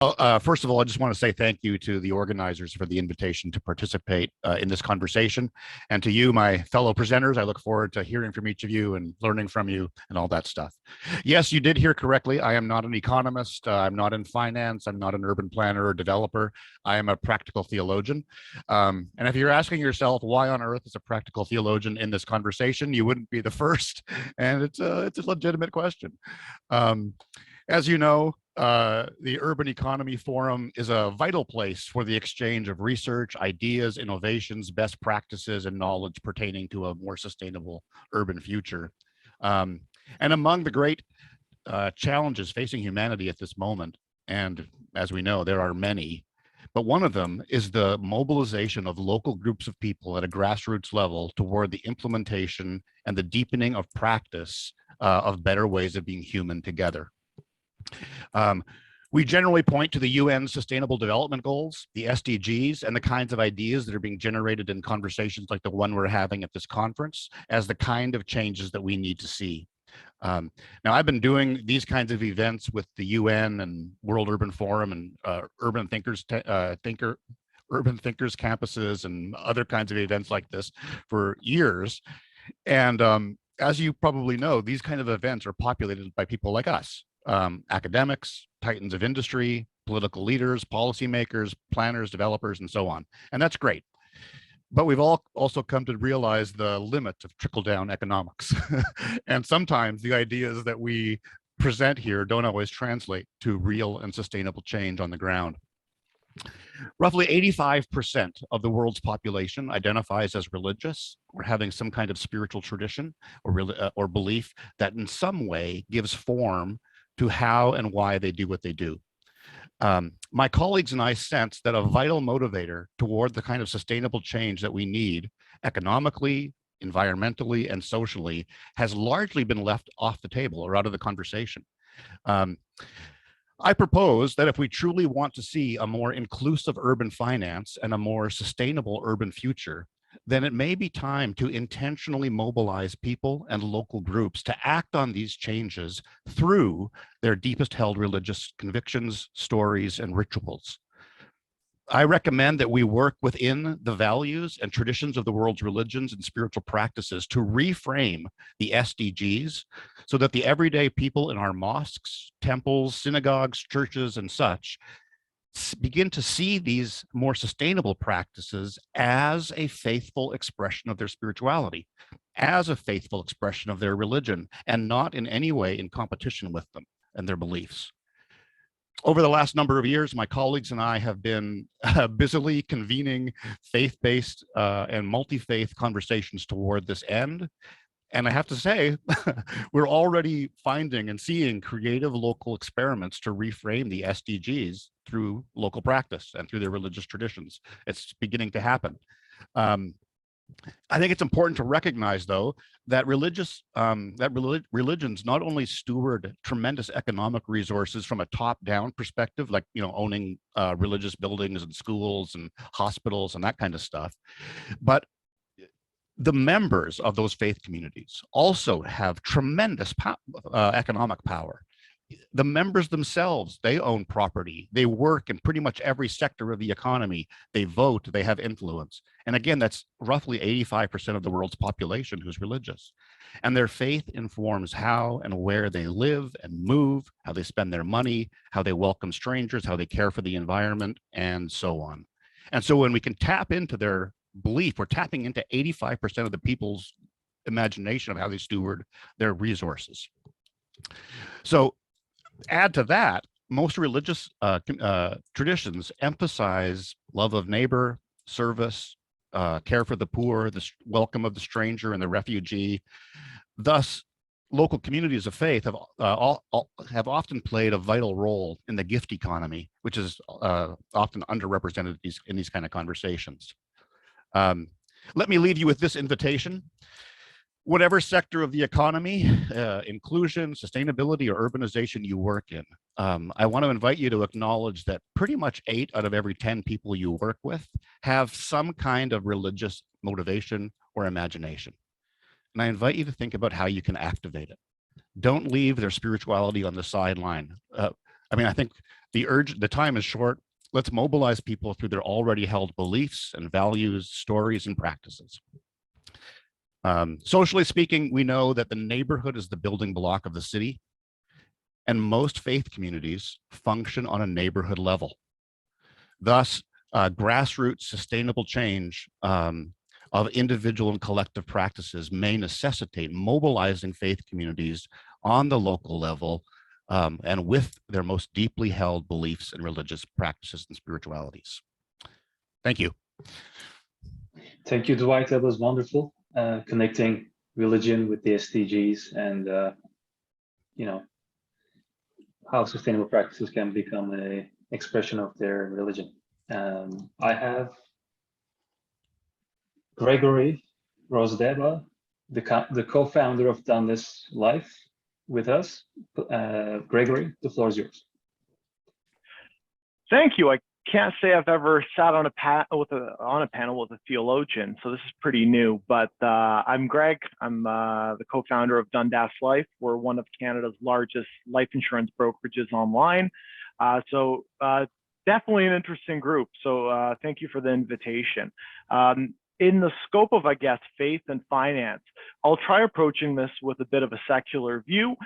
First of all, I just want to say thank you to the organizers for the invitation to participate in this conversation. And to you, my fellow presenters, I look forward to hearing from each of you and learning from you and all that stuff. Yes, you did hear correctly. I am not an economist. I'm not in finance. I'm not an urban planner or developer. I am a practical theologian. And if you're asking yourself, why on earth is a practical theologian in this conversation, you wouldn't be the first. And it's a legitimate question. As you know, the Urban Economy Forum is a vital place for the exchange of research, ideas, innovations, best practices, and knowledge pertaining to a more sustainable urban future. And among the great challenges facing humanity at this moment, and as we know, there are many, but one of them is the mobilization of local groups of people at a grassroots level toward the implementation and the deepening of practice of better ways of being human together. We generally point to the UN Sustainable Development Goals, the SDGs, and the kinds of ideas that are being generated in conversations like the one we're having at this conference as the kind of changes that we need to see. Now, I've been doing these kinds of events with the UN and World Urban Forum and Urban Thinkers campuses and other kinds of events like this for years. And as you probably know, these kind of events are populated by people like us. Academics, titans of industry, political leaders, policymakers, planners, developers, and so on. And that's great. But we've all also come to realize the limits of trickle-down economics. And sometimes the ideas that we present here don't always translate to real and sustainable change on the ground. Roughly 85% of the world's population identifies as religious or having some kind of spiritual tradition or belief that in some way gives form to how and why they do what they do. My colleagues and I sense that a vital motivator toward the kind of sustainable change that we need economically, environmentally, and socially has largely been left off the table or out of the conversation. I propose that if we truly want to see a more inclusive urban finance and a more sustainable urban future, then it may be time to intentionally mobilize people and local groups to act on these changes through their deepest held religious convictions, stories, and rituals. I recommend that we work within the values and traditions of the world's religions and spiritual practices to reframe the SDGs so that the everyday people in our mosques, temples, synagogues, churches, and such begin to see these more sustainable practices as a faithful expression of their spirituality, as a faithful expression of their religion, and not in any way in competition with them and their beliefs. Over the last number of years, my colleagues and I have been busily convening faith-based and multi-faith conversations toward this end. And I have to say, we're already finding and seeing creative local experiments to reframe the SDGs through local practice and through their religious traditions. It's beginning to happen. I think it's important to recognize, though, that religions not only steward tremendous economic resources from a top-down perspective, like owning religious buildings and schools and hospitals and that kind of stuff, but the members of those faith communities also have tremendous economic power. The members themselves, they own property, they work in pretty much every sector of the economy, they vote, they have influence. And again, that's roughly 85% of the world's population who's religious. And their faith informs how and where they live and move, how they spend their money, how they welcome strangers, how they care for the environment, and so on. And so when we can tap into their belief, we're tapping into 85% of the people's imagination of how they steward their resources. So add to that, most religious traditions emphasize love of neighbor, service, care for the poor, the welcome of the stranger and the refugee. Thus, local communities of faith have often played a vital role in the gift economy, which is often underrepresented in these kind of conversations. Let me leave you with this invitation. Whatever sector of the economy, inclusion, sustainability, or urbanization you work in, I want to invite you to acknowledge that pretty much 8 out of every 10 people you work with have some kind of religious motivation or imagination. And I invite you to think about how you can activate it. Don't leave their spirituality on the sideline. I mean, I think the time is short. Let's mobilize people through their already held beliefs and values, stories, and practices. Socially speaking, we know that the neighborhood is the building block of the city, and most faith communities function on a neighborhood level. Thus, grassroots sustainable change of individual and collective practices may necessitate mobilizing faith communities on the local level and with their most deeply held beliefs and religious practices and spiritualities. Thank you. Thank you, Dwight. That was wonderful. Connecting religion with the SDGs and, you know, how sustainable practices can become an expression of their religion. I have Gregory Rosdeva, the co-founder of Dundas Life, with us. Gregory, the floor is yours. Thank you. I can't say I've ever sat on a panel with a theologian, so this is pretty new. But I'm Greg. I'm the co-founder of Dundas Life. We're one of Canada's largest life insurance brokerages online. So definitely an interesting group. So thank you for the invitation. In the scope of, I guess, faith and finance, I'll try approaching this with a bit of a secular view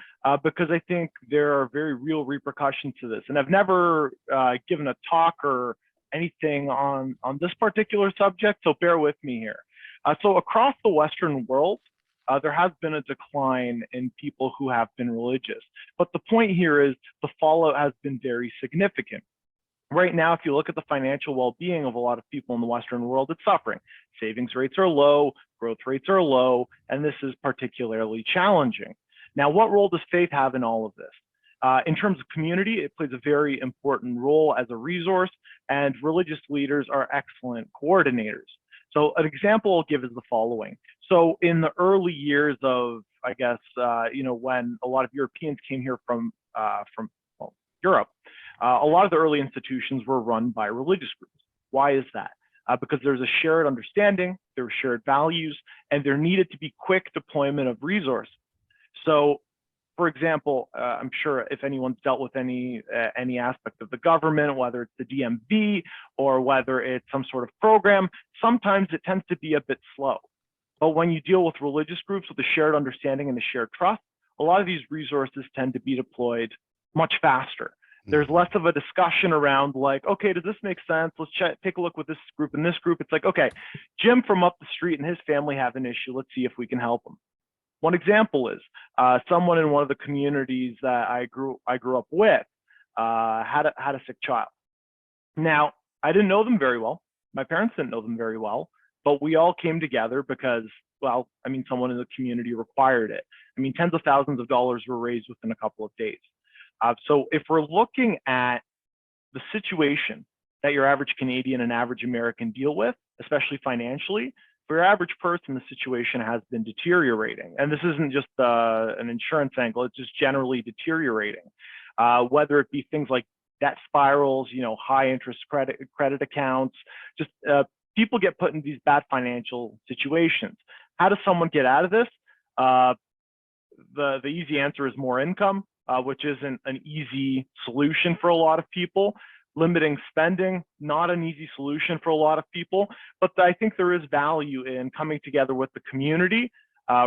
because I think there are very real repercussions to this. And I've never given a talk or anything on this particular subject, so bear with me here. So across the Western world, there has been a decline in people who have been religious. But the point here is the fallout has been very significant. Right now, if you look at the financial well-being of a lot of people in the Western world, it's suffering. Savings rates are low, growth rates are low, and this is particularly challenging. Now, what role does faith have in all of this? In terms of community, it plays a very important role as a resource, and religious leaders are excellent coordinators. So an example I'll give is the following. So in the early years of, I guess, when a lot of Europeans came here from Europe, a lot of the early institutions were run by religious groups. Why is that? Because there's a shared understanding, there were shared values, and there needed to be quick deployment of resources. So, for example, I'm sure if anyone's dealt with any aspect of the government, whether it's the DMV or whether it's some sort of program, sometimes it tends to be a bit slow. But when you deal with religious groups with a shared understanding and a shared trust, a lot of these resources tend to be deployed much faster. There's less of a discussion around like, okay, does this make sense? Let's take a look with this group and this group. It's like, okay, Jim from up the street and his family have an issue. Let's see if we can help them. One example is someone in one of the communities that I grew up with had a sick child. Now, I didn't know them very well. My parents didn't know them very well, but we all came together because, well, I mean, someone in the community required it. I mean, tens of thousands of dollars were raised within a couple of days. So if we're looking at the situation that your average Canadian and average American deal with, especially financially, for your average person, the situation has been deteriorating. And this isn't just an insurance angle, it's just generally deteriorating. Whether it be things like debt spirals, high interest credit accounts, just people get put in these bad financial situations. How does someone get out of this? The easy answer is more income. Which isn't an easy solution for a lot of people. Limiting spending, not an easy solution for a lot of people, but I think there is value in coming together with the community,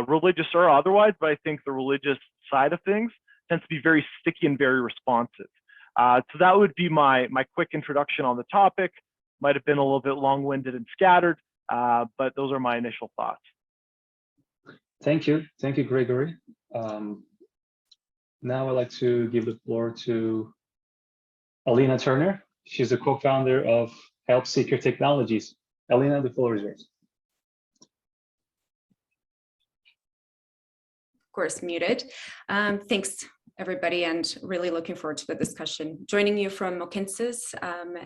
religious or otherwise, but I think the religious side of things tends to be very sticky and very responsive. So that would be my quick introduction on the topic. Might have been a little bit long-winded and scattered, but those are my initial thoughts. Thank you, Gregory. Now I'd like to give the floor to Alina Turner. She's the co-founder of Help Seeker Technologies. Alina, the floor is yours. Of course, muted. Thanks, everybody, and really looking forward to the discussion. Joining you from Mohkinstsis,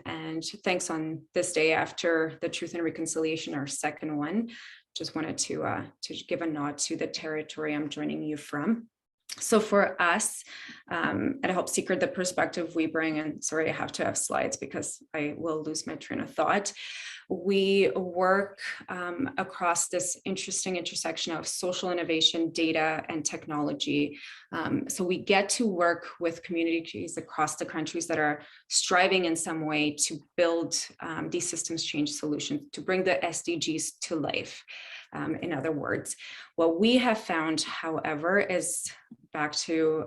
and thanks on this day after the Truth and Reconciliation, our second one. Just wanted to give a nod to the territory I'm joining you from. So for us at Help Seeker, the perspective we bring, and sorry, I have to have slides because I will lose my train of thought. We work across this interesting intersection of social innovation, data, and technology. So we get to work with communities across the countries that are striving in some way to build these systems change solutions, to bring the SDGs to life. In other words, what we have found, however, is back to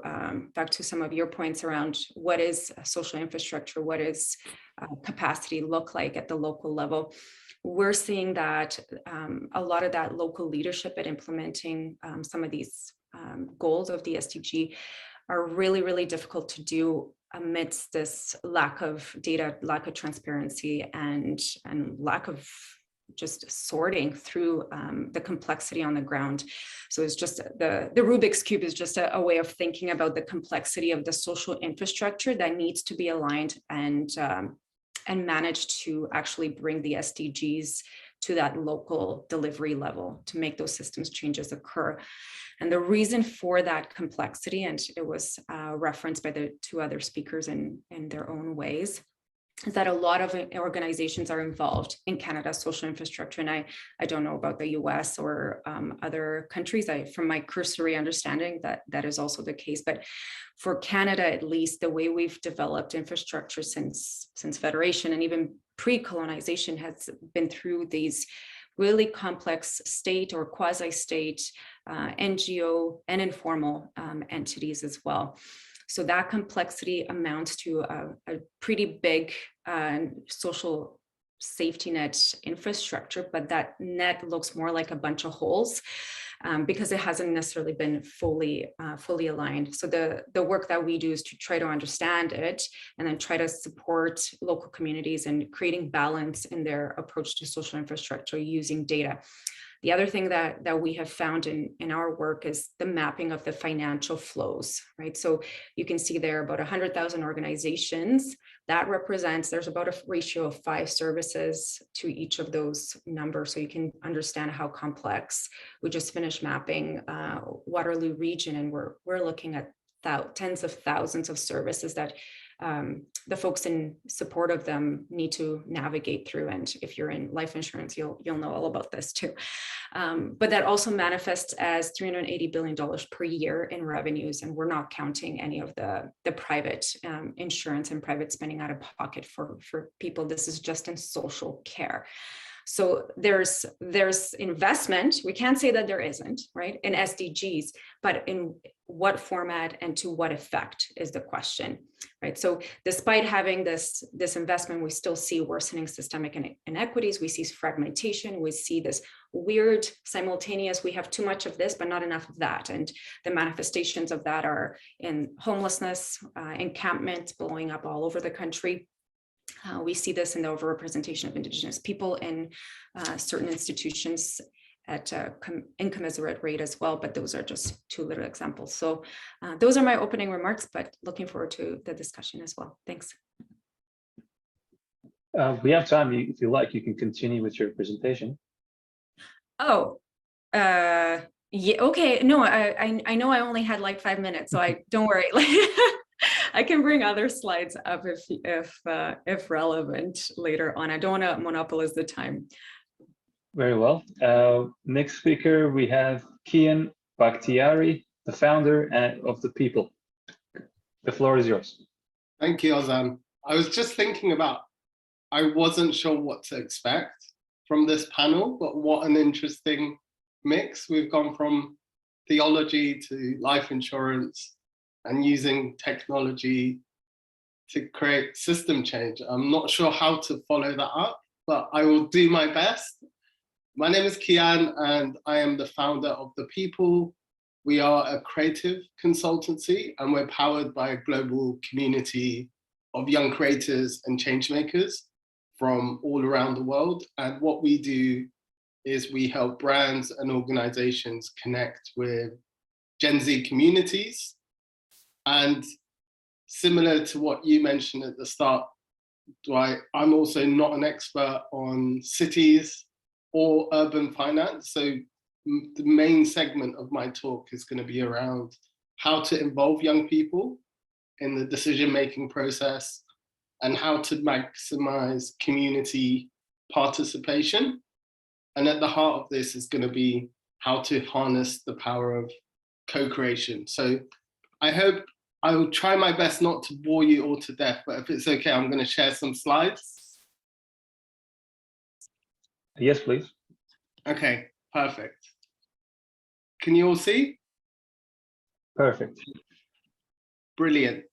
some of your points around what is social infrastructure, what is capacity look like at the local level. We're seeing that a lot of that local leadership at implementing some of these goals of the SDG are really, really difficult to do amidst this lack of data, lack of transparency, and lack of just sorting through the complexity on the ground. So it's just the Rubik's Cube is just a way of thinking about the complexity of the social infrastructure that needs to be aligned and managed to actually bring the SDGs to that local delivery level to make those systems changes occur. And the reason for that complexity, and it was referenced by the two other speakers in their own ways, is that a lot of organizations are involved in Canada's social infrastructure. And I don't know about the US or other countries. From my cursory understanding, that is also the case. But for Canada, at least, the way we've developed infrastructure since Federation and even pre-colonization has been through these really complex state or quasi-state, NGO and informal entities as well. So that complexity amounts to a pretty big social safety net infrastructure, but that net looks more like a bunch of holes because it hasn't necessarily been fully aligned. So the work that we do is to try to understand it and then try to support local communities in creating balance in their approach to social infrastructure using data. The other thing that we have found in our work is the mapping of the financial flows, right? So you can see there about 100,000 organizations. That represents, there's about a ratio of 5 services to each of those numbers. So you can understand how complex. We just finished mapping Waterloo region, and we're looking at tens of thousands of services that the folks in support of them need to navigate through. And if you're in life insurance, you'll know all about this too. But that also manifests as $380 billion per year in revenues. And we're not counting any of the private insurance and private spending out of pocket for people. This is just in social care. So there's investment. We can't say that there isn't, right, in SDGs, but in what format and to what effect is the question, right? So despite having this investment, we still see worsening systemic inequities. We see fragmentation. We see this weird simultaneous, we have too much of this, but not enough of that. And the manifestations of that are in homelessness, encampments blowing up all over the country. We see this in the overrepresentation of Indigenous people in certain institutions at incommensurate rate as well, but those are just 2 little examples. So those are my opening remarks, but looking forward to the discussion as well. Thanks. We have time. If you like, you can continue with your presentation. Oh, yeah, okay. No, I know I only had like 5 minutes, so don't worry. I can bring other slides up if relevant later on. I don't want to monopolize the time. Very well. Next speaker, we have Kian Bhaktiari, the founder of The People. The floor is yours. Thank you, Ozan. I was just thinking about, I wasn't sure what to expect from this panel, but what an interesting mix. We've gone from theology to life insurance and using technology to create system change. I'm not sure how to follow that up, but I will do my best. My name is Kian, and I am the founder of The People. We are a creative consultancy, and we're powered by a global community of young creators and change makers from all around the world. And what we do is we help brands and organizations connect with Gen Z communities. And similar to what you mentioned at the start, Dwight, I'm also not an expert on cities or urban finance. So the main segment of my talk is going to be around how to involve young people in the decision-making process and how to maximize community participation. And at the heart of this is going to be how to harness the power of co-creation. So I hope I will try my best not to bore you all to death, but if it's okay, I'm going to share some slides. Yes, please. Okay, perfect. Can you all see? Perfect. Brilliant.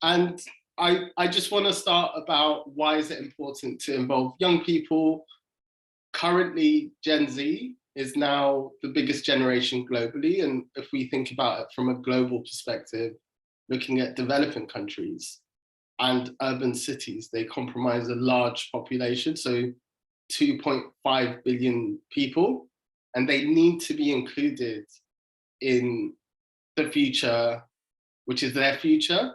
And I just want to start about why is it important to involve young people. Currently, Gen Z is now the biggest generation globally. And if we think about it from a global perspective, looking at developing countries and urban cities, they comprise a large population, so 2.5 billion people, and they need to be included in the future, which is their future.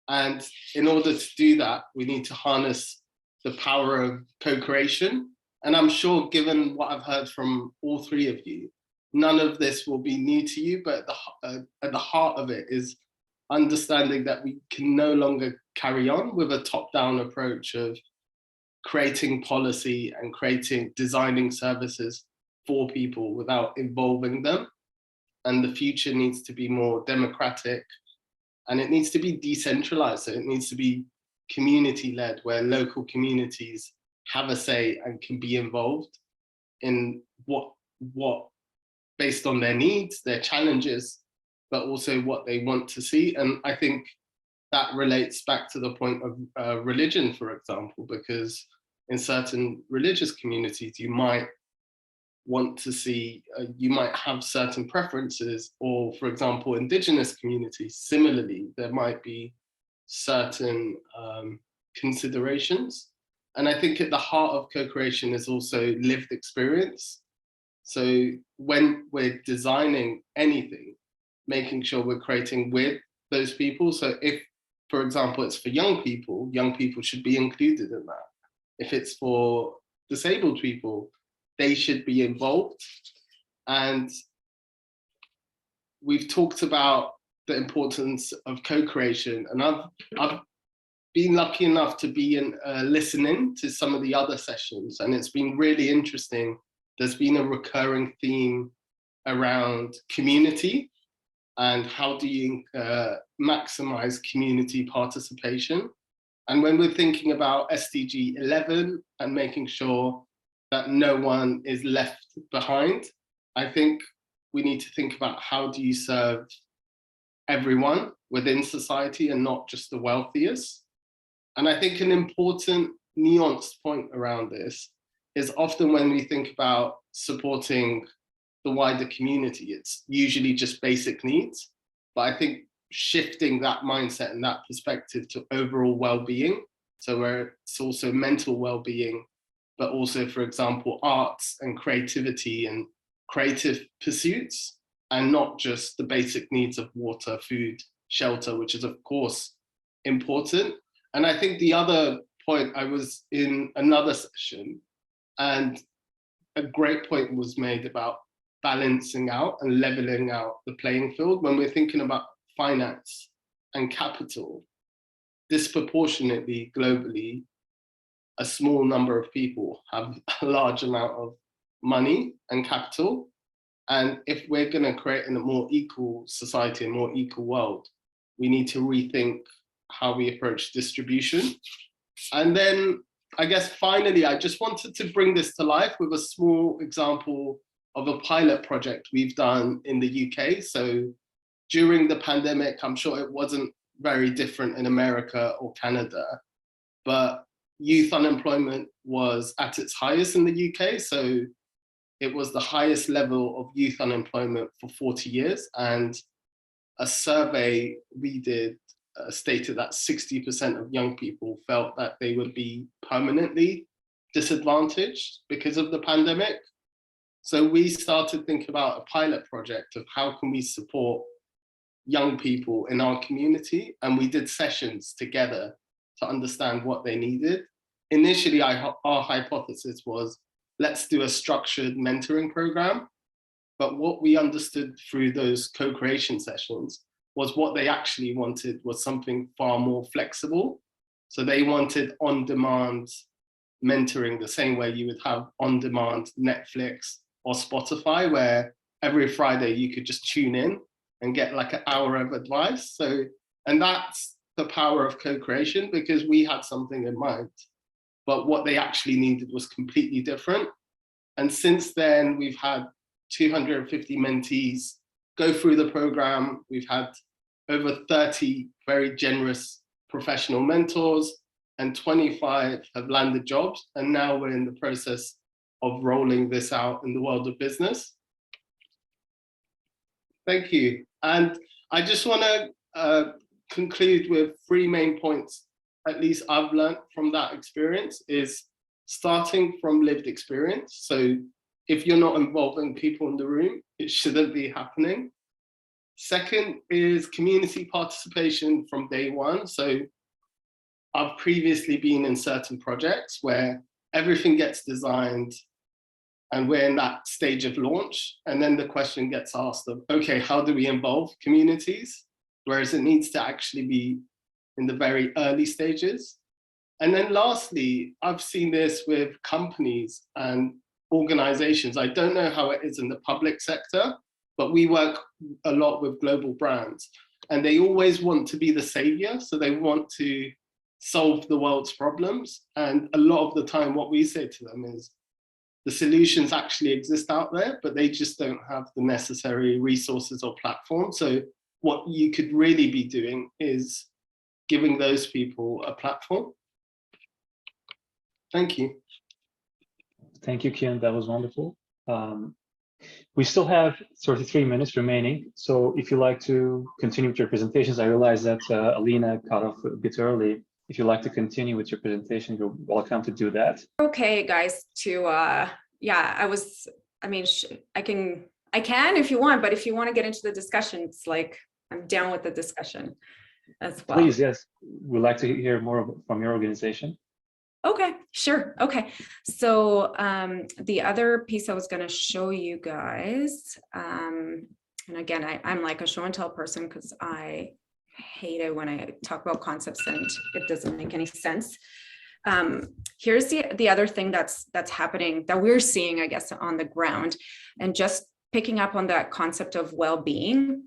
And in order to do that, we need to harness the power of co-creation. And I'm sure, given what I've heard from all three of you, none of this will be new to you, but at the heart of it is understanding that we can no longer carry on with a top-down approach of creating policy and designing services for people without involving them. And the future needs to be more democratic, and it needs to be decentralized. So it needs to be community-led, where local communities have a say and can be involved in what based on their needs, their challenges, but also what they want to see. And I think that relates back to the point of religion, for example, because in certain religious communities, you might want to see, you might have certain preferences, or for example, indigenous communities, similarly, there might be certain considerations. And I think at the heart of co-creation is also lived experience. So when we're designing anything, making sure we're creating with those people. So if, for example, it's for young people should be included in that. If it's for disabled people, they should be involved. And we've talked about the importance of co-creation, and I've been lucky enough to be listening to some of the other sessions, and it's been really interesting. There's been a recurring theme around community and how do you maximize community participation. And when we're thinking about SDG 11 and making sure that no one is left behind, I think we need to think about how do you serve everyone within society and not just the wealthiest. And I think an important nuanced point around this is often when we think about supporting the wider community, it's usually just basic needs. But I think shifting that mindset and that perspective to overall well-being, so where it's also mental well-being, but also, for example, arts and creativity and creative pursuits, and not just the basic needs of water, food, shelter, which is of course important. And I think the other point, I was in another session and a great point was made about balancing out and leveling out the playing field. When we're thinking about finance and capital, disproportionately globally, a small number of people have a large amount of money and capital. And if we're going to create a more equal society, a more equal world, we need to rethink how we approach distribution. And then I guess finally, I just wanted to bring this to life with a small example of a pilot project we've done in the UK. So during the pandemic, I'm sure it wasn't very different in America or Canada, but youth unemployment was at its highest in the UK. So it was the highest level of youth unemployment for 40 years. And a survey we did stated that 60% of young people felt that they would be permanently disadvantaged because of the pandemic. So we started thinking about a pilot project of how can we support young people in our community, and we did sessions together to understand what they needed. Initially, our hypothesis was, let's do a structured mentoring program. But what we understood through those co-creation sessions was what they actually wanted was something far more flexible. So they wanted on-demand mentoring, the same way you would have on-demand Netflix or Spotify, where every Friday you could just tune in and get like an hour of advice. So, and that's the power of co-creation, because we had something in mind, but what they actually needed was completely different. And since then, we've had 250 mentees go through the program. We've had over 30 very generous professional mentors, and 25 have landed jobs. And now we're in the process of rolling this out in the world of business. Thank you. And I just want to conclude with 3 main points, at least I've learned from that experience, is starting from lived experience. So if you're not involving people in the room, it shouldn't be happening. Second is community participation from day one. So I've previously been in certain projects where everything gets designed and we're in that stage of launch. And then the question gets asked of, okay, how do we involve communities? Whereas it needs to actually be in the very early stages. And then lastly, I've seen this with companies and organizations. I don't know how it is in the public sector, but we work a lot with global brands, and they always want to be the savior. So they want to solve the world's problems. And a lot of the time what we say to them is the solutions actually exist out there, but they just don't have the necessary resources or platforms. So what you could really be doing is giving those people a platform. Thank you. Thank you, Kian. That was wonderful. We still have 33 minutes remaining. So if you'd like to continue with your presentations, I realize that Alina cut off a bit early. If you'd like to continue with your presentation, you're welcome to do that. Okay, guys, yeah, I can if you want, but if you want to get into the discussion, it's like, I'm down with the discussion as well. Please, yes. We'd like to hear more from your organization. Okay, sure. Okay. So the other piece I was going to show you guys, and again, I'm like a show and tell person because I hate it when I talk about concepts and it doesn't make any sense. Here's the other thing that's happening that we're seeing, I guess, on the ground, and just picking up on that concept of well-being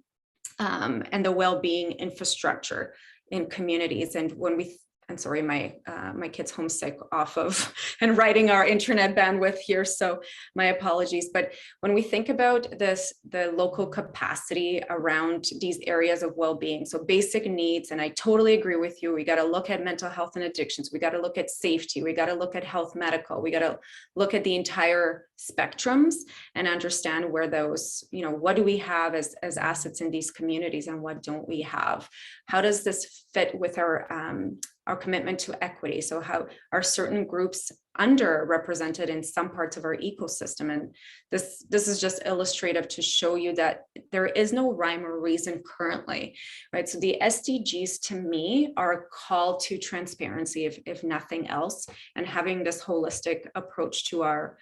and the well-being infrastructure in communities. And when and sorry, my kid's homesick off of and writing our internet bandwidth here, so my apologies. But when we think about this, the local capacity around these areas of well-being, so basic needs, and I totally agree with you, we got to look at mental health and addictions, we got to look at safety, we got to look at health medical, we got to look at the entire spectrums and understand where those, what do we have as assets in these communities and what don't we have? How does this fit with our commitment to equity? So how are certain groups underrepresented in some parts of our ecosystem? And this is just illustrative to show you that there is no rhyme or reason currently, right? So the SDGs to me are a call to transparency, if nothing else, and having this holistic approach to our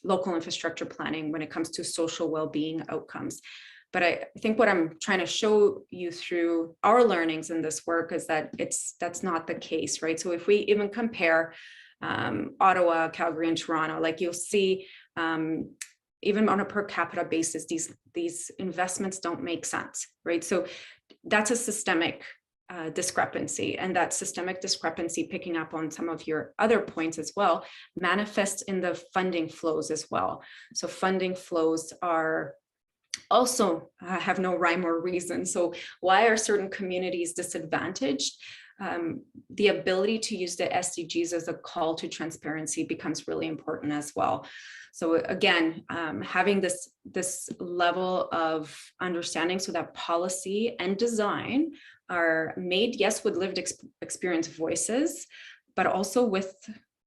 local infrastructure planning when it comes to social well-being outcomes. But I think what I'm trying to show you through our learnings in this work is that that's not the case, right? So if we even compare Ottawa, Calgary, and Toronto, like you'll see, even on a per capita basis, these investments don't make sense, right? So that's a systemic discrepancy, and that systemic discrepancy, picking up on some of your other points as well, manifests in the funding flows as well. So funding flows are also have no rhyme or reason. So why are certain communities disadvantaged? The ability to use the SDGs as a call to transparency becomes really important as well. So again, having this level of understanding so that policy and design are made, yes, with lived experience voices, but also with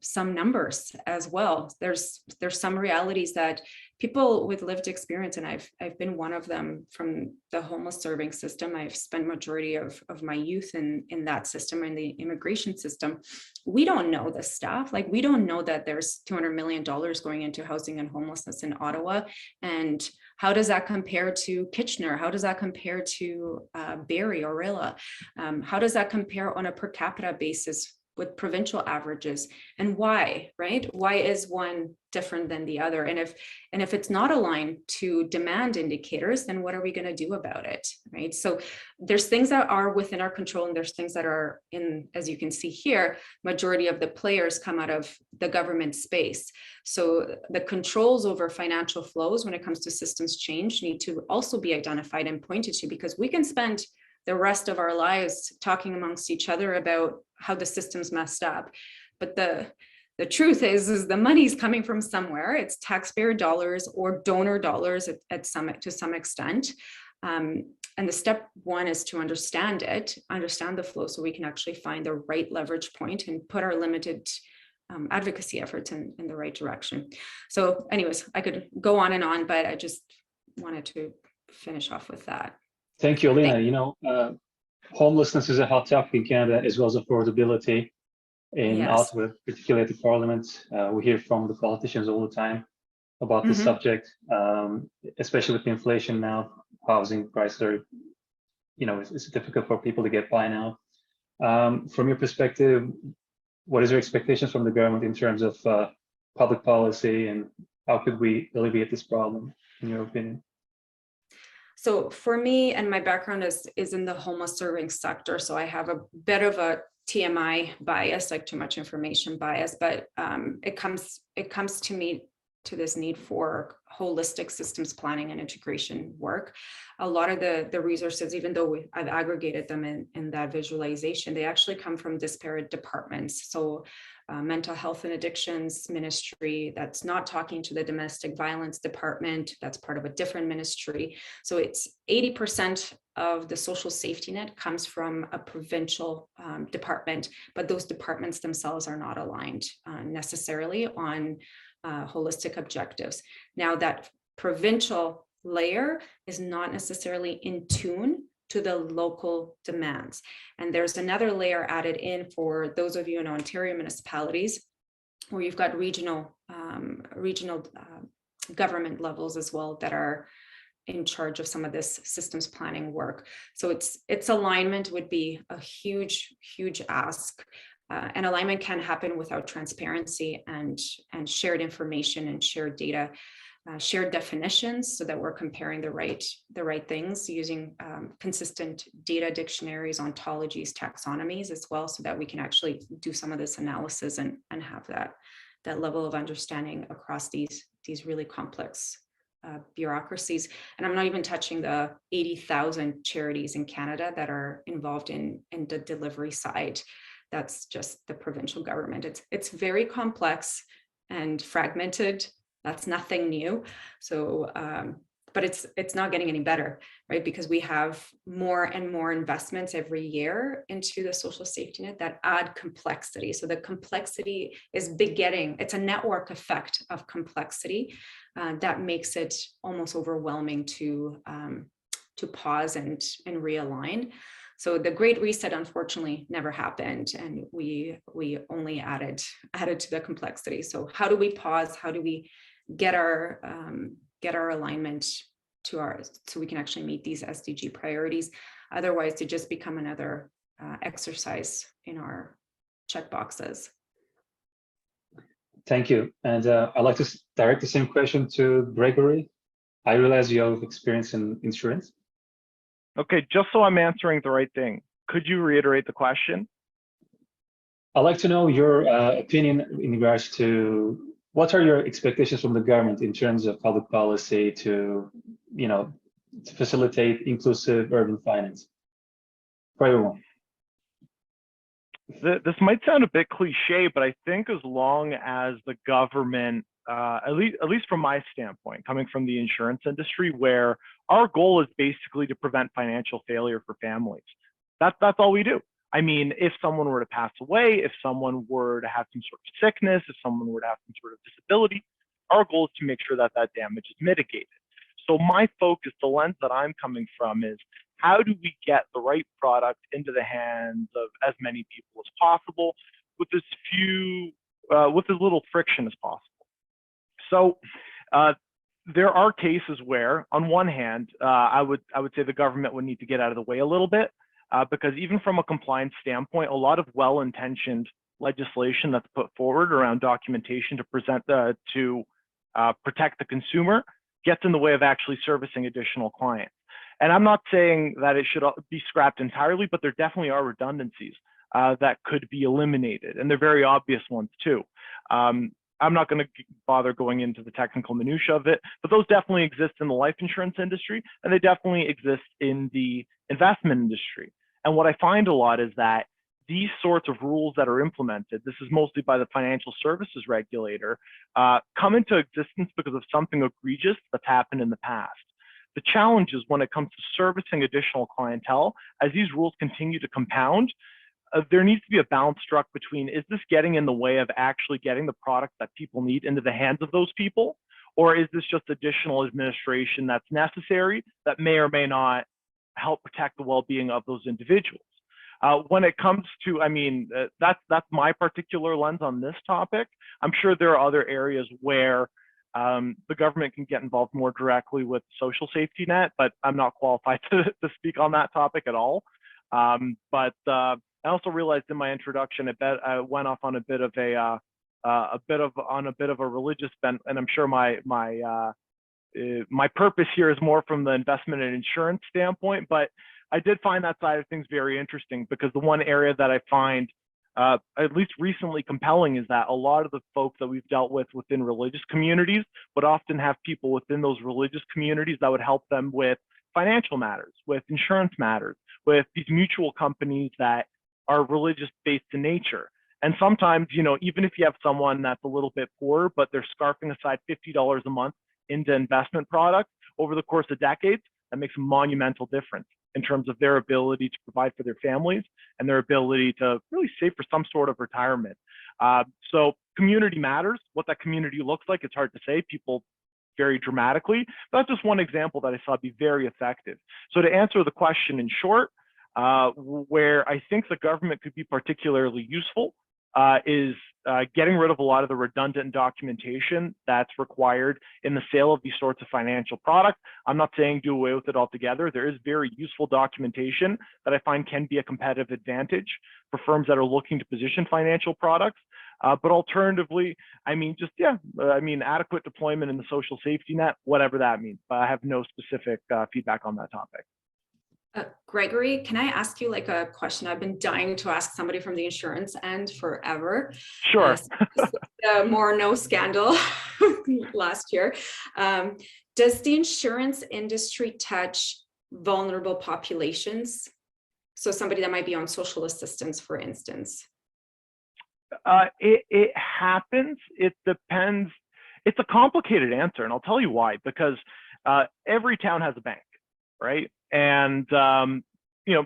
some numbers as well. There's some realities that people with lived experience, and I've been one of them from the homeless serving system. I've spent majority of my youth in that system, in the immigration system. We don't know this stuff. Like, we don't know that there's $200 million going into housing and homelessness in Ottawa. And how does that compare to Kitchener? How does that compare to Barrie or Rilla? How does that compare on a per capita basis with provincial averages, and why, right? Why is one different than the other? And if it's not aligned to demand indicators, then what are we going to do about it, right? So there's things that are within our control, and there's things that are in, as you can see here, majority of the players come out of the government space. So the controls over financial flows when it comes to systems change need to also be identified and pointed to, because we can spend the rest of our lives talking amongst each other about how the system's messed up. But the truth is the money's coming from somewhere. It's taxpayer dollars or donor dollars to some extent. And the step one is to understand the flow, so we can actually find the right leverage point and put our limited advocacy efforts in the right direction. So anyways, I could go on and on, but I just wanted to finish off with that. Thank you, Alina. You know, homelessness is a hot topic in Canada, as well as affordability. In Ottawa, particularly at the Parliament, we hear from the politicians all the time about this subject, especially with the inflation now. Housing prices are, you know, it's difficult for people to get by now. From your perspective, what is your expectations from the government in terms of public policy, and how could we alleviate this problem, in your opinion? So for me, and my background is in the homeless serving sector, so I have a bit of a TMI bias, like too much information bias, but it comes to me to this need for holistic systems planning and integration work. A lot of the resources, even though I've aggregated them in that visualization, they actually come from disparate departments. So mental health and addictions ministry, that's not talking to the domestic violence department, that's part of a different ministry. So it's 80% of the social safety net comes from a provincial department, but those departments themselves are not aligned necessarily on holistic objectives. Now, that provincial layer is not necessarily in tune to the local demands. And there's another layer added in for those of you in Ontario municipalities, where you've got regional government levels as well that are in charge of some of this systems planning work. So its alignment would be a huge ask. And alignment can happen without transparency and shared information and shared data, shared definitions, so that we're comparing the right things using consistent data dictionaries, ontologies, taxonomies as well, so that we can actually do some of this analysis and have that level of understanding across these really complex bureaucracies. And I'm not even touching the 80,000 charities in Canada that are involved in the delivery side. That's just the provincial government. It's very complex and fragmented. That's nothing new. So, but it's not getting any better, right? Because we have more and more investments every year into the social safety net that add complexity. So the complexity is begetting, it's a network effect of complexity that makes it almost overwhelming to pause and realign. So the Great Reset, unfortunately, never happened, and we only added to the complexity. So how do we pause? How do we get our alignment to so we can actually meet these SDG priorities? Otherwise, to just become another exercise in our checkboxes. Thank you. And I'd like to direct the same question to Gregory. I realize you have experience in insurance. Okay, just so I'm answering the right thing, could you reiterate the question? I'd like to know your opinion in regards to what are your expectations from the government in terms of public policy to facilitate inclusive urban finance for everyone. This might sound a bit cliche, but I think as long as the government, at least from my standpoint, coming from the insurance industry, where our goal is basically to prevent financial failure for families. That's all we do. I mean, if someone were to pass away, if someone were to have some sort of sickness, if someone were to have some sort of disability, our goal is to make sure that that damage is mitigated. So my focus, the lens that I'm coming from, is how do we get the right product into the hands of as many people as possible with as little friction as possible. So there are cases where, on one hand, I would say the government would need to get out of the way a little bit, because even from a compliance standpoint, a lot of well-intentioned legislation that's put forward around documentation to present to protect the consumer gets in the way of actually servicing additional clients. And I'm not saying that it should be scrapped entirely, but there definitely are redundancies that could be eliminated, and they're very obvious ones too. I'm not going to bother going into the technical minutia of it, but those definitely exist in the life insurance industry, and they definitely exist in the investment industry. And what I find a lot is that these sorts of rules that are implemented, this is mostly by the financial services regulator, come into existence because of something egregious that's happened in the past. The challenge is when it comes to servicing additional clientele, as these rules continue to compound, there needs to be a balance struck between, is this getting in the way of actually getting the product that people need into the hands of those people? Or is this just additional administration that's necessary that may or may not help protect the well-being of those individuals? When it comes to, I mean, that's my particular lens on this topic. I'm sure there are other areas where the government can get involved more directly with social safety net, but I'm not qualified to speak on that topic at all. I also realized in my introduction, I went off on a bit of a religious bent, and I'm sure my purpose here is more from the investment and insurance standpoint. But I did find that side of things very interesting, because the one area that I find at least recently compelling is that a lot of the folks that we've dealt with within religious communities would often have people within those religious communities that would help them with financial matters, with insurance matters, with these mutual companies that are religious based in nature. And sometimes, you know, even if you have someone that's a little bit poor, but they're scarfing aside $50 a month into investment products over the course of decades, that makes a monumental difference in terms of their ability to provide for their families and their ability to really save for some sort of retirement. So community matters. What that community looks like, it's hard to say. People vary dramatically. But that's just one example that I saw be very effective. So to answer the question in short, where I think the government could be particularly useful is getting rid of a lot of the redundant documentation that's required in the sale of these sorts of financial products. I'm not saying do away with it altogether. There is very useful documentation that I find can be a competitive advantage for firms that are looking to position financial products. But alternatively, I mean, just, adequate deployment in the social safety net, whatever that means. But I have no specific feedback on that topic. Gregory, can I ask you like a question I've been dying to ask somebody from the insurance end forever? Sure. More no scandal last year. Does the insurance industry touch vulnerable populations? So somebody that might be on social assistance, for instance. It happens. It depends. It's a complicated answer, and I'll tell you why. Because every town has a bank, right? And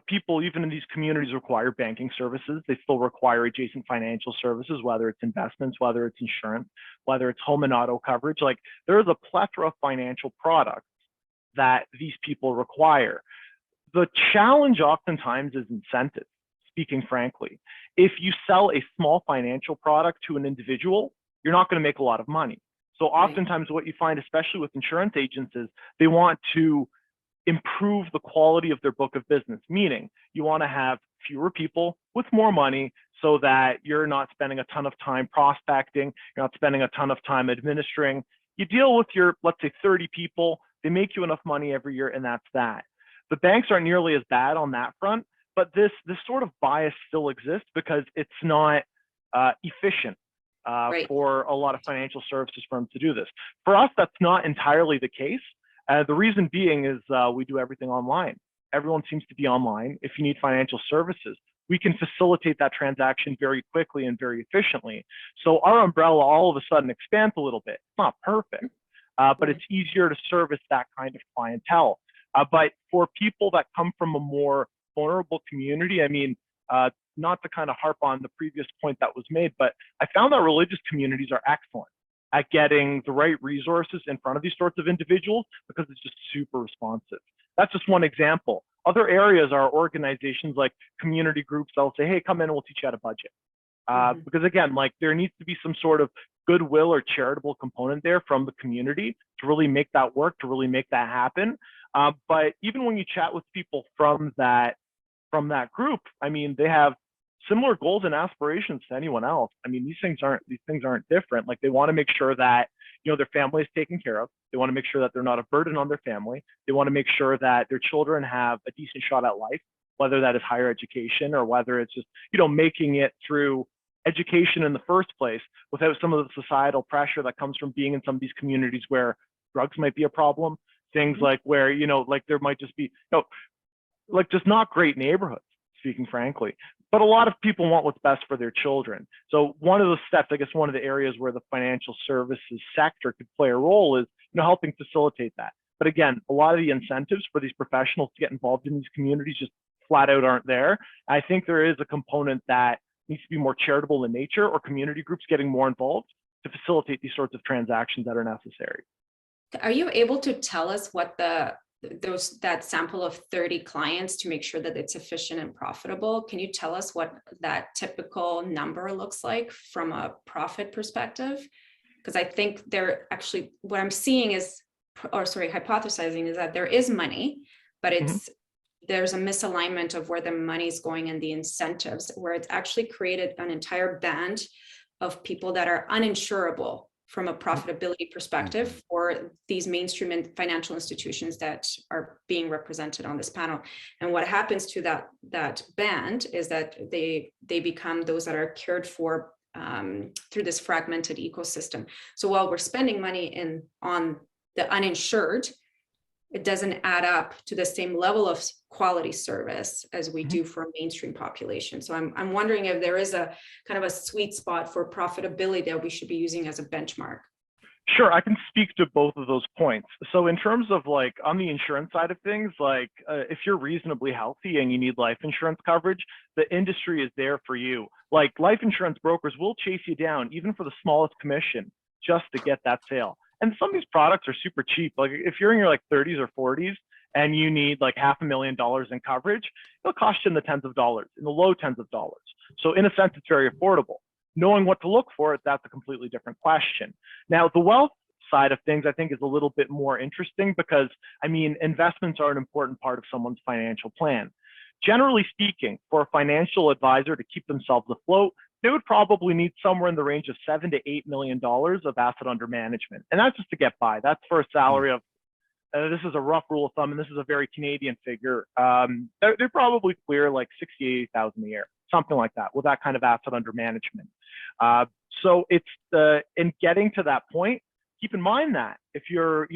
people even in these communities require banking services. They still require adjacent financial services, whether it's investments, whether it's insurance, whether it's home and auto coverage. Like, there is a plethora of financial products that these people require. The challenge oftentimes is incentive, speaking frankly. If you sell a small financial product to an individual, you're not going to make a lot of money. So oftentimes what you find, especially with insurance agents, is they want to improve the quality of their book of business, meaning you want to have fewer people with more money so that you're not spending a ton of time prospecting, you're not spending a ton of time administering. You deal with your, let's say, 30 people, they make you enough money every year, and that's that. The banks aren't nearly as bad on that front, but this sort of bias still exists because it's not efficient for a lot of financial services firms to do this. For us, that's not entirely the case. The reason being is we do everything online. Everyone seems to be online. If you need financial services, we can facilitate that transaction very quickly and very efficiently. So our umbrella all of a sudden expands a little bit. It's not perfect, but it's easier to service that kind of clientele. But for people that come from a more vulnerable community, I mean, not to kind of harp on the previous point that was made, but I found that religious communities are excellent at getting the right resources in front of these sorts of individuals because it's just super responsive. That's just one example. Other areas are organizations like community groups that will say, hey, come in and we'll teach you how to budget. Because again, like, there needs to be some sort of goodwill or charitable component there from the community to really make that work, to really make that happen. But even when you chat with people from that group, I mean, they have similar goals and aspirations to anyone else. I mean, these things aren't different. Like, they want to make sure that, you know, their family is taken care of. They want to make sure that they're not a burden on their family. They want to make sure that their children have a decent shot at life, whether that is higher education or whether it's just, you know, making it through education in the first place without some of the societal pressure that comes from being in some of these communities where drugs might be a problem. Things like where, you know, like there might just be, you know, like just not great neighborhoods, speaking frankly. But a lot of people want what's best for their children. So one of the steps, I guess one of the areas where the financial services sector could play a role is, you know, helping facilitate that. But again, a lot of the incentives for these professionals to get involved in these communities just flat out aren't there. I think there is a component that needs to be more charitable in nature, or community groups getting more involved to facilitate these sorts of transactions that are necessary. Are you able to tell us what that sample of 30 clients, to make sure that it's efficient and profitable? Can you tell us what that typical number looks like from a profit perspective? Because I think they're actually, what I'm seeing is, or sorry, hypothesizing is that there is money, but there's a misalignment of where the money is going and the incentives, where it's actually created an entire band of people that are uninsurable from a profitability perspective for these mainstream and financial institutions that are being represented on this panel. And what happens to that band is that they become those that are cared for through this fragmented ecosystem. So while we're spending money on the uninsured, it doesn't add up to the same level of quality service as we do for a mainstream population. So I'm wondering if there is a kind of a sweet spot for profitability that we should be using as a benchmark. Sure, I can speak to both of those points. So in terms of like on the insurance side of things, like if you're reasonably healthy and you need life insurance coverage, the industry is there for you. Like, life insurance brokers will chase you down even for the smallest commission just to get that sale. And some of these products are super cheap. Like, if you're in your like 30s or 40s and you need like $500,000 in coverage, it'll cost you in the tens of dollars, in the low tens of dollars. So in a sense, it's very affordable. Knowing what to look for, that's a completely different question. Now, the wealth side of things, I think, is a little bit more interesting because, I mean, investments are an important part of someone's financial plan. Generally speaking, for a financial advisor to keep themselves afloat, they would probably need somewhere in the range of $7 to $8 million of asset under management. And that's just to get by. That's for a salary of, this is a rough rule of thumb, and this is a very Canadian figure. They're probably clear like $68,000 a year, something like that, with that kind of asset under management. So it's in getting to that point, keep in mind that if you're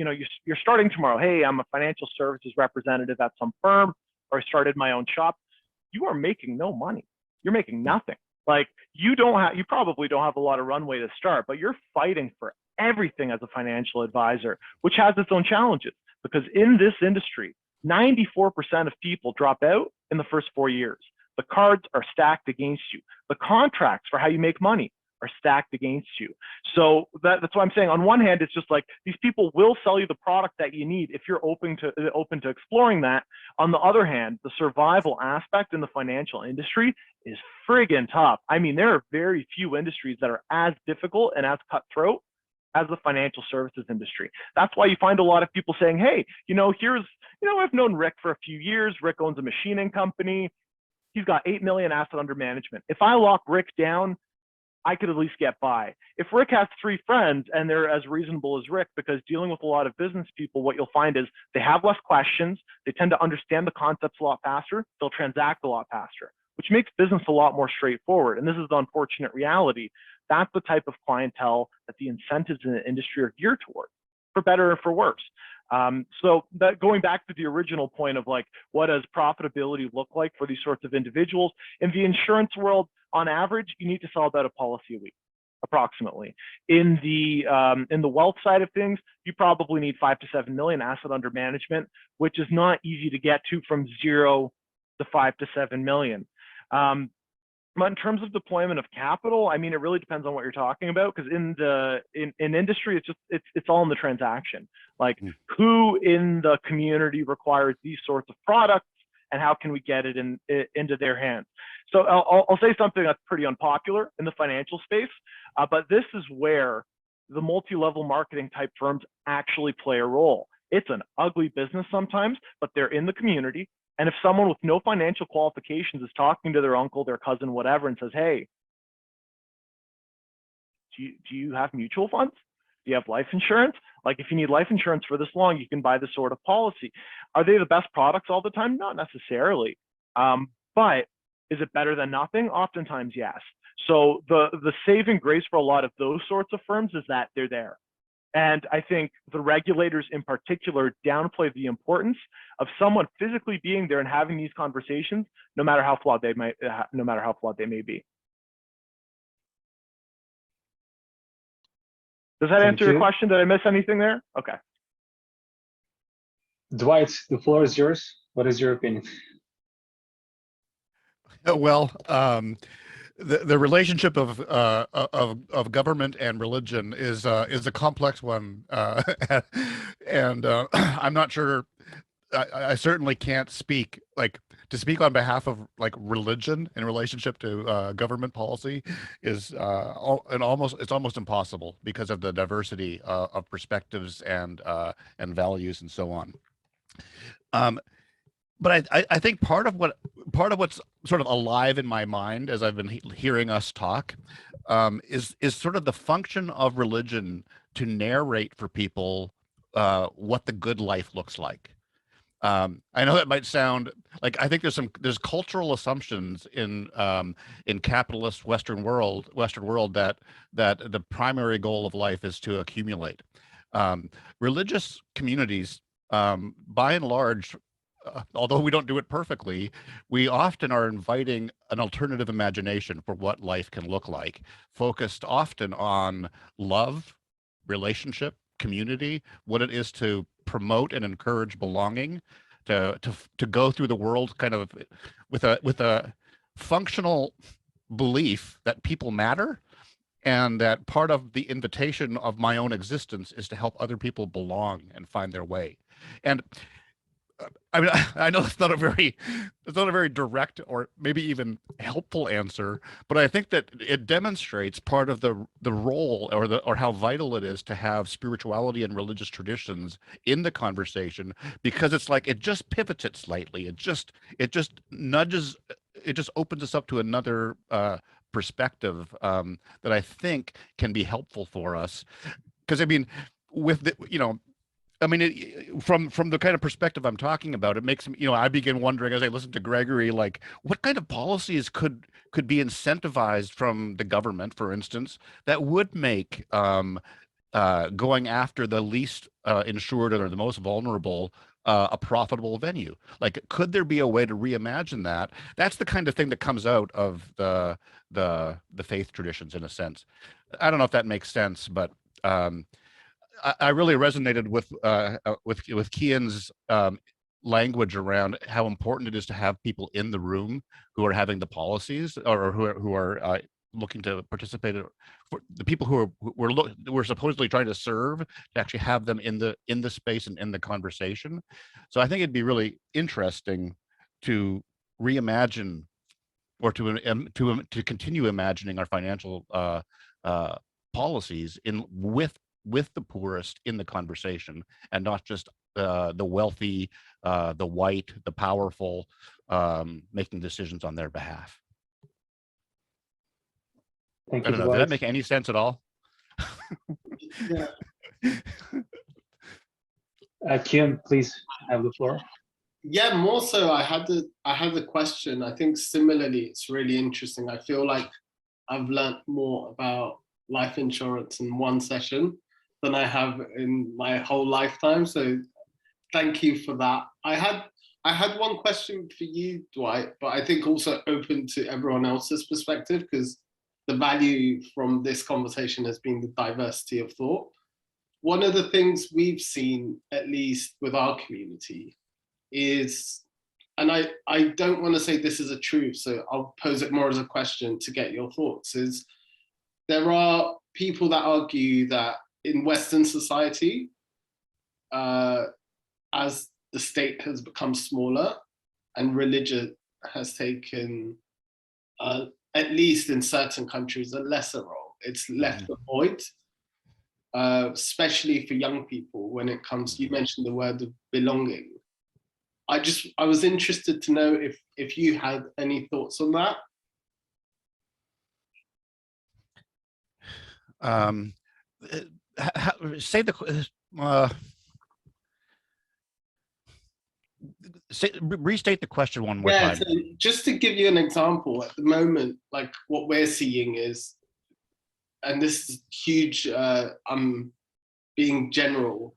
starting tomorrow, hey, I'm a financial services representative at some firm, or I started my own shop, you are making no money. You're making nothing. Like, you probably don't have a lot of runway to start, but you're fighting for everything as a financial advisor, which has its own challenges, because in this industry, 94% of people drop out in the first 4 years. The cards are stacked against you. The contracts for how you make money are stacked against you. So that's what I'm saying. On one hand, it's just like these people will sell you the product that you need if you're open to exploring that. On the other hand, the survival aspect in the financial industry is friggin' tough. I mean, there are very few industries that are as difficult and as cutthroat as the financial services industry. That's why you find a lot of people saying, hey, I've known Rick for a few years. Rick owns a machining company. He's got 8 million asset under management. If I lock Rick down, I could at least get by. If Rick has 3 friends and they're as reasonable as Rick, because dealing with a lot of business people, what you'll find is they have less questions. They tend to understand the concepts a lot faster. They'll transact a lot faster, which makes business a lot more straightforward. And this is the unfortunate reality. That's the type of clientele that the incentives in the industry are geared toward, for better or for worse. So that, going back to the original point of like, what does profitability look like for these sorts of individuals? In the insurance world, on average, you need to sell about a policy a week, approximately. In the wealth side of things, you probably need 5 to 7 million asset under management, which is not easy to get to from 0 to 5 to 7 million. But in terms of deployment of capital, I mean, it really depends on what you're talking about, because in industry, it's all in the transaction. Like, who in the community requires these sorts of products, and how can we get it into their hands? So I'll say something that's pretty unpopular in the financial space, but this is where the multi-level marketing type firms actually play a role. It's an ugly business sometimes, but they're in the community. And if someone with no financial qualifications is talking to their uncle, their cousin, whatever, and says, hey, do you have mutual funds? Do you have life insurance? Like, if you need life insurance for this long, you can buy this sort of policy. Are they the best products all the time? Not necessarily. But is it better than nothing? Oftentimes, yes. So the saving grace for a lot of those sorts of firms is that they're there. And I think the regulators in particular downplay the importance of someone physically being there and having these conversations, no matter how flawed they may be. Does that answer your question? Did I miss anything there? Okay. Dwight, the floor is yours. What is your opinion? Well, the relationship of government and religion is a complex one, and I'm not sure. I certainly can't speak on behalf of religion in relationship to government policy is it's almost impossible because of the diversity of perspectives and values and so on. But I think part of what's sort of alive in my mind as I've been hearing us talk is sort of the function of religion to narrate for people what the good life looks like. I know that might sound like, I think there's cultural assumptions in capitalist Western world that the primary goal of life is to accumulate. Religious communities, by and large, although we don't do it perfectly, we often are inviting an alternative imagination for what life can look like, focused often on love, relationship, community, what it is to promote and encourage belonging, to go through the world kind of with a functional belief that people matter, and that part of the invitation of my own existence is to help other people belong and find their way. And I mean, I know it's not a very direct or maybe even helpful answer, but I think that it demonstrates part of the role or how vital it is to have spirituality and religious traditions in the conversation, because it's like it just pivots it slightly. It just nudges, it just opens us up to another perspective that I think can be helpful for us. Because I mean, with the, from the kind of perspective I'm talking about, it makes me, I begin wondering as I listen to Gregory, like, what kind of policies could be incentivized from the government, for instance, that would make going after the least insured or the most vulnerable a profitable venue? Like, could there be a way to reimagine that? That's the kind of thing that comes out of the faith traditions, in a sense. I don't know if that makes sense, but I really resonated with Kian's language around how important it is to have people in the room who are having the policies, or who are looking to participate, for the people who we're supposedly trying to serve, to actually have them in the space and in the conversation. So I think it'd be really interesting to reimagine, or to continue imagining our financial policies with the poorest in the conversation, and not just the wealthy, the white, the powerful, making decisions on their behalf. Thank I you. don't know. Did that make any sense at all? Yeah. Kian, please have the floor. Yeah, more so, I had a question. I think similarly, it's really interesting. I feel like I've learned more about life insurance in one session than I have in my whole lifetime. So thank you for that. I had one question for you, Dwight, but I think also open to everyone else's perspective, because the value from this conversation has been the diversity of thought. One of the things we've seen, at least with our community, is, and I don't want to say this is a truth, so I'll pose it more as a question to get your thoughts, is there are people that argue that in Western society, as the state has become smaller and religion has taken, at least in certain countries, a lesser role. It's left a void, especially for young people when it comes, you mentioned the word of belonging. I was interested to know if you had any thoughts on that. Say the restate the question one more time. So just to give you an example, at the moment, like what we're seeing is, and this is huge, I'm being general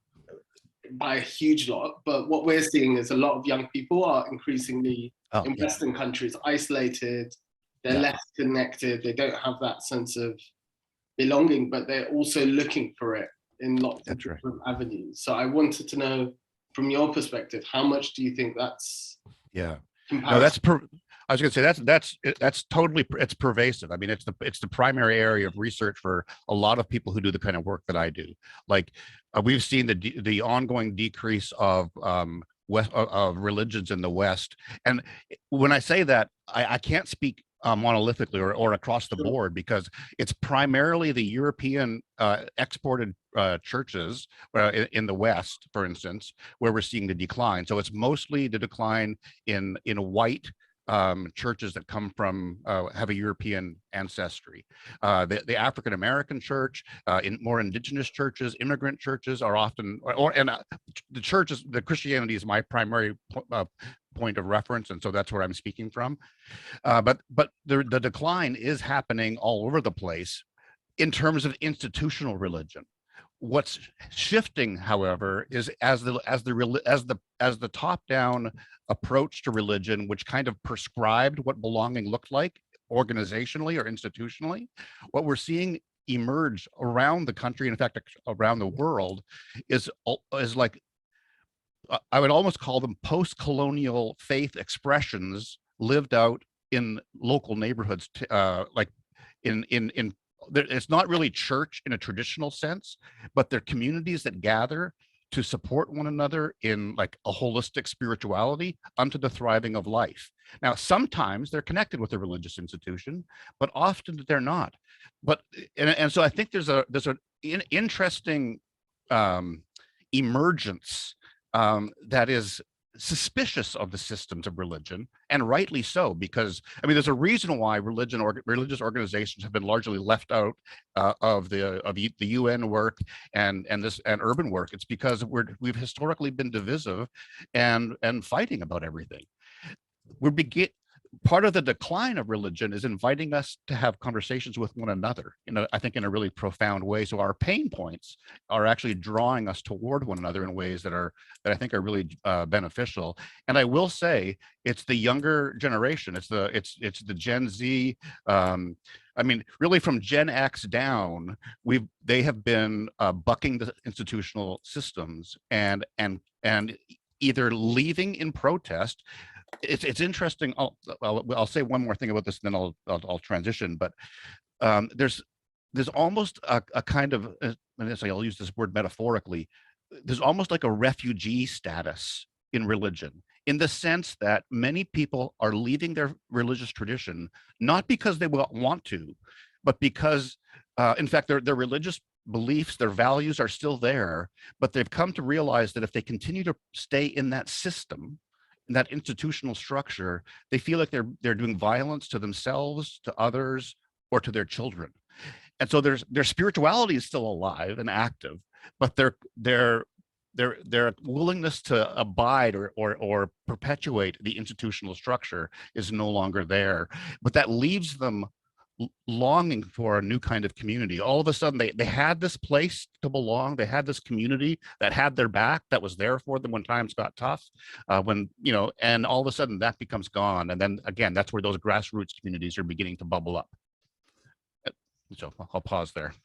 by a huge lot, but what we're seeing is a lot of young people are increasingly in Western countries isolated, they're less connected, they don't have that sense of belonging, but they're also looking for it in lots of different avenues. So I wanted to know, from your perspective, how much do you think that's no, that's I was going to say that's totally, it's pervasive. I mean, it's the primary area of research for a lot of people who do the kind of work that I do. Like we've seen the ongoing decrease of religions in the West, and when I say that, I can't speak monolithically or across the board, because it's primarily the European exported churches in the West, for instance, where we're seeing the decline. So it's mostly the decline in white churches that come from have a European ancestry. The African American church, in more indigenous churches, immigrant churches are often, the churches, the Christianity is my primary point of reference, and so that's where I'm speaking from. But the decline is happening all over the place in terms of institutional religion. What's shifting, however, is as the top-down approach to religion, which kind of prescribed what belonging looked like organizationally or institutionally, what we're seeing emerge around the country, in fact, around the world, is like, I would almost call them post-colonial faith expressions lived out in local neighborhoods, like it's not really church in a traditional sense, but they're communities that gather to support one another in like a holistic spirituality unto the thriving of life. Now, sometimes they're connected with a religious institution, but often they're not. But and so I think there's an interesting emergence that is suspicious of the systems of religion, and rightly so, because I mean, there's a reason why religious organizations have been largely left out of the UN work and urban work. It's because we've historically been divisive and fighting about everything. Part of the decline of religion is inviting us to have conversations with one another, I think in a really profound way. So our pain points are actually drawing us toward one another in ways that I think are really beneficial. And I will say, it's the younger generation. It's the Gen Z. I mean, really from Gen X down, they have been bucking the institutional systems and either leaving in protest. It's interesting. I'll say one more thing about this, and then I'll transition. But there's almost a kind of, I'll use this word metaphorically, there's almost like a refugee status in religion, in the sense that many people are leaving their religious tradition, not because they want to, but because, in fact, their religious beliefs, their values are still there, but they've come to realize that if they continue to stay in that system, that institutional structure, they feel like they're doing violence to themselves, to others, or to their children. And so their spirituality is still alive and active, but their willingness to abide or perpetuate the institutional structure is no longer there. But that leaves them longing for a new kind of community. All of a sudden, they had this place to belong. They had this community that had their back, that was there for them when times got tough, and all of a sudden that becomes gone. And then again, that's where those grassroots communities are beginning to bubble up. So I'll pause there.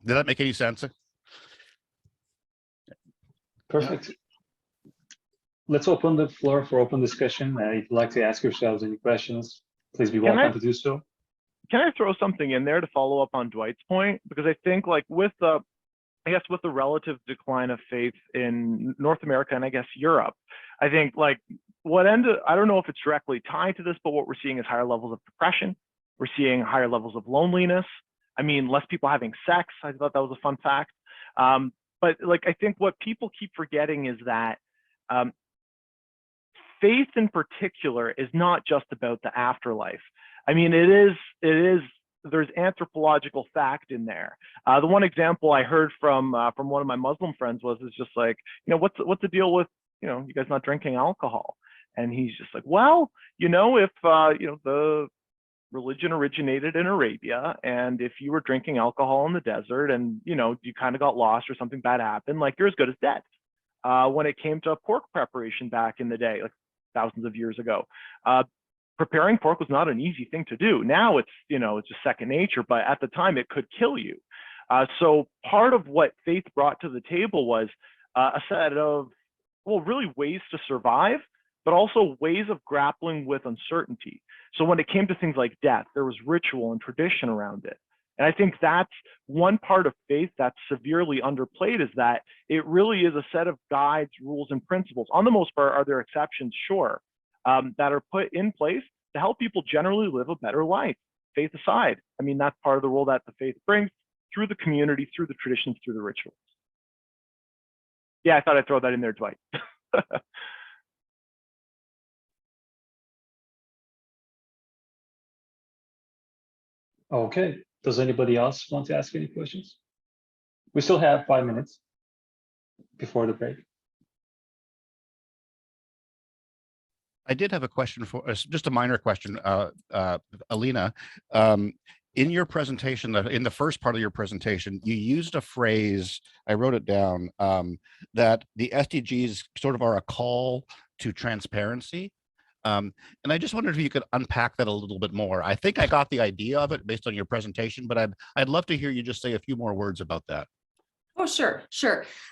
Did that make any sense? Perfect. Let's open the floor for open discussion. If you'd like to ask yourselves any questions, please be welcome to do so. Can I throw something in there to follow up on Dwight's point? Because I think like with the relative decline of faith in North America and I guess Europe, I think like I don't know if it's directly tied to this, but what we're seeing is higher levels of depression. We're seeing higher levels of loneliness. I mean, less people having sex. I thought that was a fun fact. But like, I think what people keep forgetting is that faith in particular is not just about the afterlife. I mean, there's anthropological fact in there. The one example I heard from one of my Muslim friends is just like, what's the deal with, you guys not drinking alcohol? And he's just like, well, if, the religion originated in Arabia, and if you were drinking alcohol in the desert and, you kind of got lost or something bad happened, like, you're as good as dead. When it came to pork preparation back in the day, like thousands of years ago, preparing pork was not an easy thing to do. Now it's, it's just second nature, but at the time it could kill you. So part of what faith brought to the table was a set of, really ways to survive, but also ways of grappling with uncertainty. So when it came to things like death, there was ritual and tradition around it. And I think that's one part of faith that's severely underplayed, is that it really is a set of guides, rules, and principles. On the most part, are there exceptions? Sure. That are put in place to help people generally live a better life, faith aside. I mean, that's part of the role that the faith brings through the community, through the traditions, through the rituals. Yeah, I thought I'd throw that in there, Dwight. Okay, does anybody else want to ask any questions? We still have 5 minutes before the break. I did have a question for just a minor question, Alina. In your presentation, in the first part of your presentation, you used a phrase, I wrote it down, that the SDGs sort of are a call to transparency. And I just wondered if you could unpack that a little bit more. I think I got the idea of it based on your presentation, but I'd love to hear you just say a few more words about that. Oh, sure.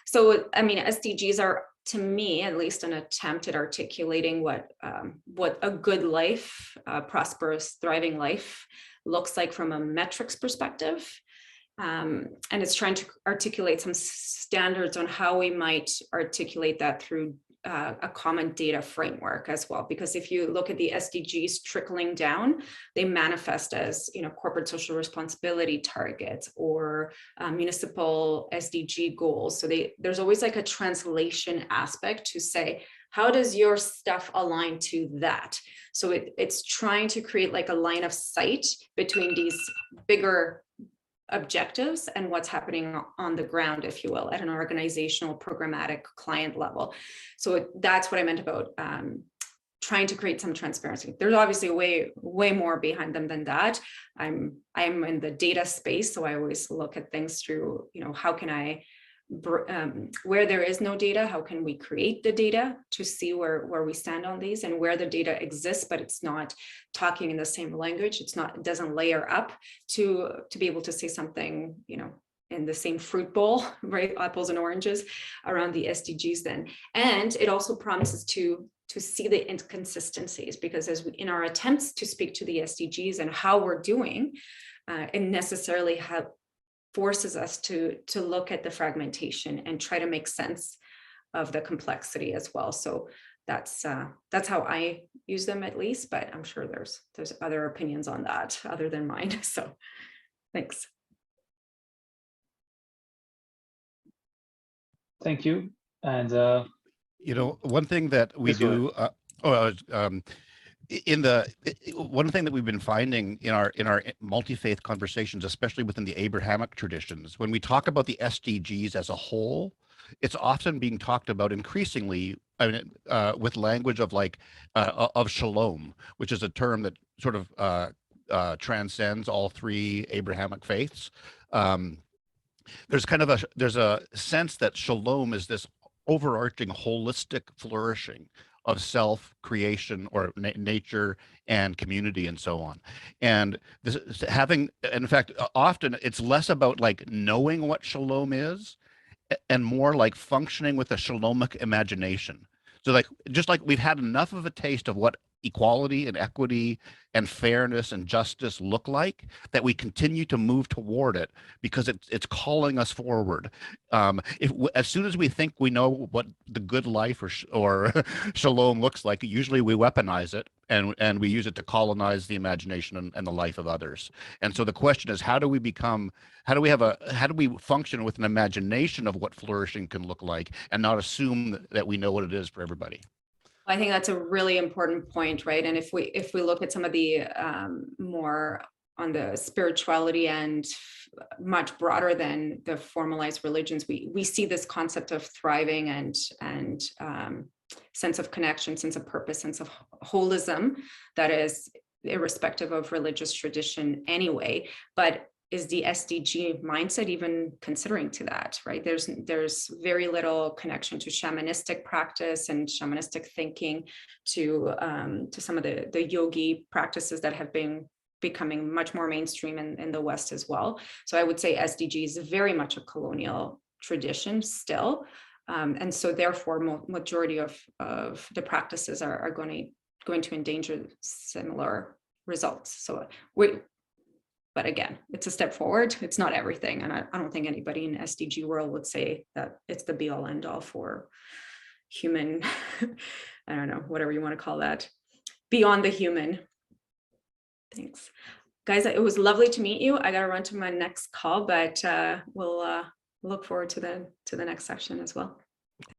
So, I mean, SDGs are, to me, at least, an attempt at articulating what a good life, prosperous, thriving life looks like from a metrics perspective. And it's trying to articulate some standards on how we might articulate that through a common data framework as well. Because if you look at the SDGs trickling down, they manifest as, corporate social responsibility targets or municipal SDG goals. So there's always like a translation aspect to say, how does your stuff align to that? So it's trying to create like a line of sight between these bigger objectives and what's happening on the ground, if you will, at an organizational, programmatic, client level. So that's what I meant about trying to create some transparency. There's obviously way more behind them than that. I'm in the data space, so I always look at things through, how can I, where there is no data, how can we create the data to see where we stand on these, and where the data exists, but it's not talking in the same language. It doesn't layer up to be able to say something, in the same fruit bowl, right? Apples and oranges around the SDGs then. And it also promises to see the inconsistencies, because in our attempts to speak to the SDGs and how we're doing, it necessarily forces us to look at the fragmentation and try to make sense of the complexity as well. So that's how I use them, at least, but I'm sure there's other opinions on that other than mine. So thanks. Thank you. And one thing that we do, one thing that we've been finding in our multi-faith conversations, especially within the Abrahamic traditions, when we talk about the SDGs as a whole, it's often being talked about increasingly with language of of shalom, which is a term that sort of transcends all three Abrahamic faiths. There's a sense that shalom is this overarching holistic flourishing of self, creation, or nature and community, and so on. And in fact, often it's less about knowing what shalom is and more like functioning with a shalomic imagination. So just like we've had enough of a taste of what equality and equity and fairness and justice look like, that we continue to move toward it because it's calling us forward. As soon as we think we know what the good life or shalom looks like, usually we weaponize it and we use it to colonize the imagination and the life of others. And so the question is, how do we function with an imagination of what flourishing can look like and not assume that we know what it is for everybody? I think that's a really important point, right? And if we look at some of the more on the spirituality and much broader than the formalized religions, we see this concept of thriving and sense of connection, sense of purpose, sense of holism that is irrespective of religious tradition anyway. But is the SDG mindset even considering to that, right? There's very little connection to shamanistic practice and shamanistic thinking, to some of the yogi practices that have been becoming much more mainstream in the West as well. So I would say SDG is very much a colonial tradition still. And so therefore, majority of the practices are going to endanger similar results. So but again, it's a step forward. It's not everything. And I don't think anybody in SDG world would say that it's the be all end all for human, I don't know, whatever you want to call that, beyond the human. Thanks. Guys, it was lovely to meet you. I got to run to my next call, but we'll look forward to the next section as well.